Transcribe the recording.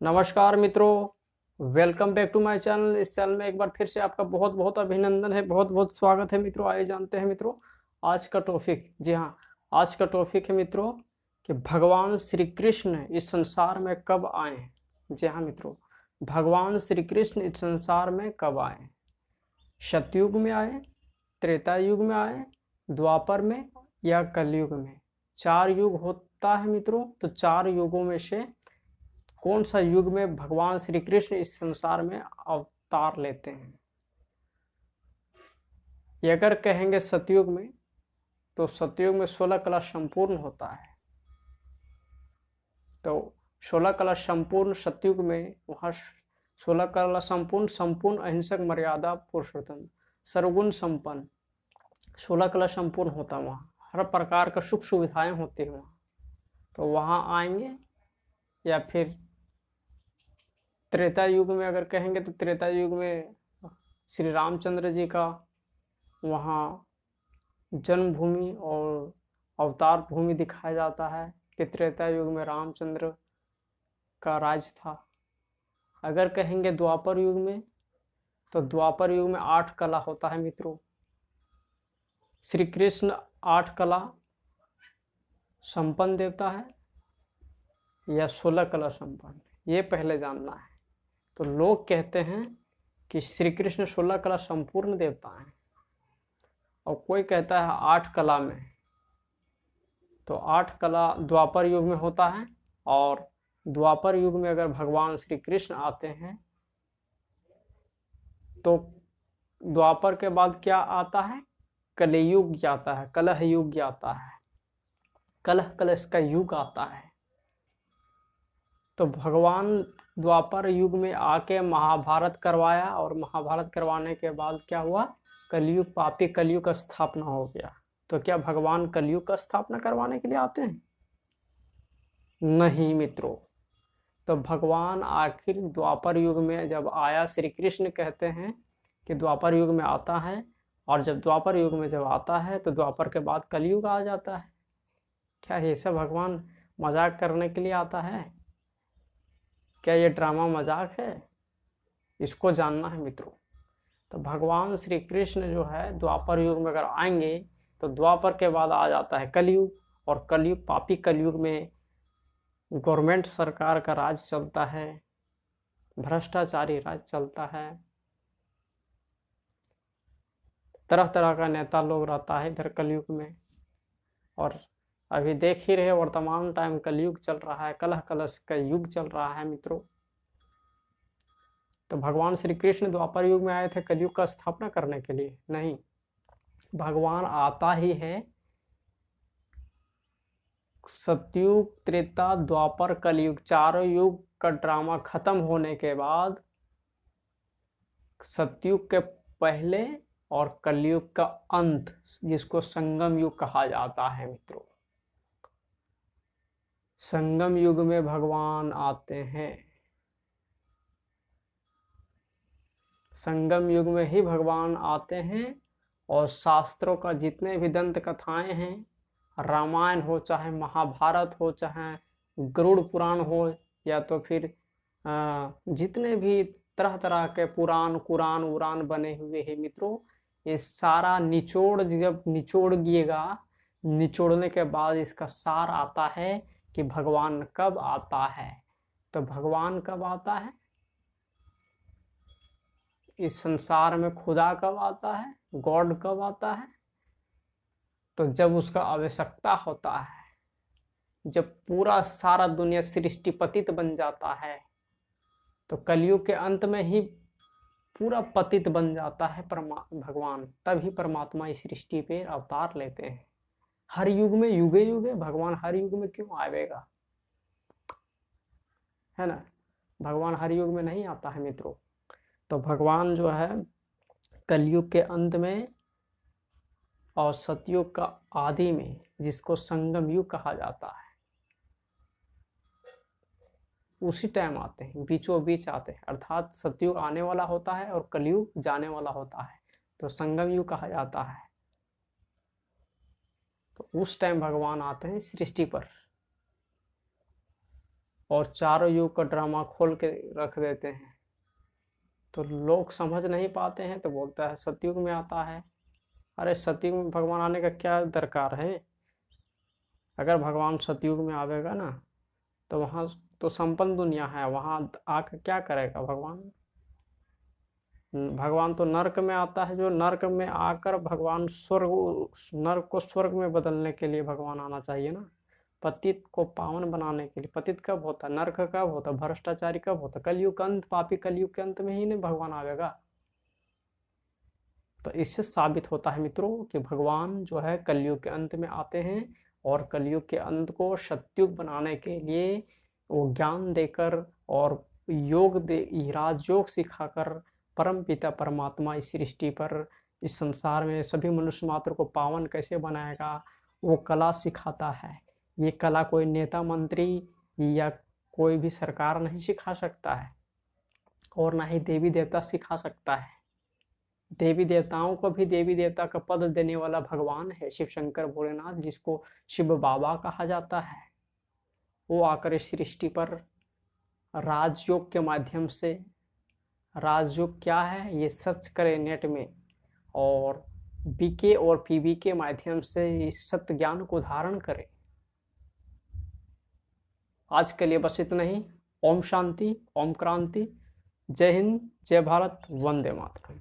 नमस्कार मित्रों, welcome back to my channel. इस चैनल में एक बार फिर से आपका बहुत बहुत अभिनंदन है, बहुत बहुत स्वागत है मित्रों। आइए जानते हैं मित्रों आज का टॉपिक। जी हाँ, आज का टॉपिक है मित्रों कि भगवान श्री कृष्ण इस संसार में कब आए हैं। जी हाँ मित्रों, भगवान श्री कृष्ण इस संसार में कब आए। सतयुग में आए, त्रेता युग में आए, द्वापर में या कलयुग में। 4 युग होता है मित्रों, तो 4 युगों में से कौन सा युग में भगवान श्री कृष्ण इस संसार में अवतार लेते हैं। ये अगर कहेंगे सतयुग में, तो सतयुग में 16 कला संपूर्ण होता है। तो 16 कला संपूर्ण सतयुग में, वहाँ 16 कला संपूर्ण, संपूर्ण अहिंसक, मर्यादा पुरुषोत्तम, सर्वगुण संपन्न, 16 कला संपूर्ण होता है। वहाँ हर प्रकार का सुख सुविधाएं होती है वहाँ। तो वहाँ आएंगे। या फिर त्रेता युग में अगर कहेंगे, तो त्रेता युग में श्री रामचंद्र जी का वहाँ जन्मभूमि और अवतार भूमि दिखाया जाता है कि त्रेता युग में रामचंद्र का राज था। अगर कहेंगे द्वापर युग में, तो द्वापर युग में 8 कला होता है मित्रों। श्री कृष्ण 8 कला संपन्न देवता है या 16 कला संपन्न, ये पहले जानना है। तो लोग कहते हैं कि श्री कृष्ण 16 कला संपूर्ण देवता हैं, और कोई कहता है 8 कला में। तो 8 कला द्वापर युग में होता है। और द्वापर युग में अगर भगवान श्री कृष्ण आते हैं, तो द्वापर के बाद क्या आता है? कलयुग आता है, कलह युग आता है, कलह कलश का युग आता है। तो भगवान द्वापर युग में आके महाभारत करवाया, और महाभारत करवाने के बाद क्या हुआ? कलयुग, पापी कलयुग का स्थापना हो गया। तो क्या भगवान कलयुग का स्थापना करवाने के लिए आते हैं? नहीं मित्रों। तो भगवान आखिर द्वापर युग में जब आया, श्री कृष्ण कहते हैं कि द्वापर युग में आता है। और जब द्वापर युग में जब आता है, तो द्वापर के बाद कलयुग आ जाता है। क्या ये सब भगवान मजाक करने के लिए आता है? क्या ये ड्रामा मजाक है? इसको जानना है मित्रों। तो भगवान श्री कृष्ण जो है द्वापर युग में अगर आएंगे, तो द्वापर के बाद आ जाता है कलयुग। और कलयुग, पापी कलयुग में गवर्नमेंट सरकार का राज चलता है, भ्रष्टाचारी राज चलता है, तरह तरह का नेता लोग रहता है इधर कलयुग में। और अभी देख ही रहे, वर्तमान टाइम कलयुग चल रहा है, कलह कलश का युग चल रहा है मित्रों। तो भगवान श्री कृष्ण द्वापर युग में आए थे कलयुग का स्थापना करने के लिए? नहीं, भगवान आता ही है सतयुग, त्रेता, द्वापर, कलयुग, चारों युग का ड्रामा खत्म होने के बाद, सतयुग के पहले और कलयुग का अंत, जिसको संगम युग कहा जाता है मित्रों। संगम युग में भगवान आते हैं। संगम युग में ही भगवान आते हैं। और शास्त्रों का जितने भी दंत कथाएं हैं, रामायण हो, चाहे महाभारत हो, चाहे गरुड़ पुराण हो, या तो फिर जितने भी तरह तरह के पुराण, कुरान उरान बने हुए हैं मित्रों, ये सारा निचोड़, जब निचोड़ दिएगा, निचोड़ने के बाद इसका सार आता है कि भगवान कब आता है। तो भगवान कब आता है इस संसार में? खुदा कब आता है? गॉड कब आता है? तो जब उसका आवश्यकता होता है, जब पूरा सारा दुनिया सृष्टि पतित बन जाता है, तो कलयुग के अंत में ही पूरा पतित बन जाता है भगवान। तभी परमात्मा इस सृष्टि पे अवतार लेते हैं। हर युग में, युगे युगे भगवान हर युग में क्यों आएगा? है ना, भगवान हर युग में नहीं आता है मित्रों। तो भगवान जो है कलयुग के अंत में और सतयुग का आदि में, जिसको संगम युग कहा जाता है, उसी टाइम आते हैं, बीचों बीच आते हैं। अर्थात सतयुग आने वाला होता है और कलयुग जाने वाला होता है, तो संगम युग कहा जाता है। तो उस टाइम भगवान आते हैं सृष्टि पर। और चारों युग का ड्रामा खोल के रख देते हैं। तो लोग समझ नहीं पाते हैं तो बोलता है सतयुग में आता है। अरे सतयुग में भगवान आने का क्या दरकार है? अगर भगवान सतयुग में आवेगा ना तो वहाँ तो संपन्न दुनिया है, वहाँ आकर क्या करेगा भगवान? भगवान तो नर्क में आता है, जो नर्क में आकर भगवान स्वर्ग, नर्क को स्वर्ग में बदलने के लिए भगवान आना चाहिए ना। पतित को पावन बनाने के लिए। पतित कब होता? नर्क कब होता? भ्रष्टाचारी कब होता? कलयुग का अंत, पापी कलयुग के अंत में ही नहीं भगवान आवेगा। तो इससे साबित होता है मित्रों कि भगवान जो है कलयुग के अंत में आते हैं और कलयुग के अंत को सतयुग बनाने के लिए वो ज्ञान देकर और योग दे, राजयोग सिखाकर परम पिता परमात्मा इस सृष्टि पर, इस संसार में सभी मनुष्य मात्र को पावन कैसे बनाएगा वो कला सिखाता है। ये कला कोई नेता मंत्री या कोई भी सरकार नहीं सिखा सकता है और ना ही देवी देवता सिखा सकता है। देवी देवताओं को भी देवी देवता का पद देने वाला भगवान है शिव शंकर भोलेनाथ, जिसको शिव बाबा कहा जाता है। वो आकर इस सृष्टि पर राजयोग के माध्यम से, राजयोग क्या है ये सर्च करें नेट में, और बीके और पीबी के माध्यम से इस सत्य ज्ञान को धारण करें। आज के लिए बस इतना ही। ओम शांति, ओम क्रांति। जय हिंद, जय भारत, वंदे मातरम।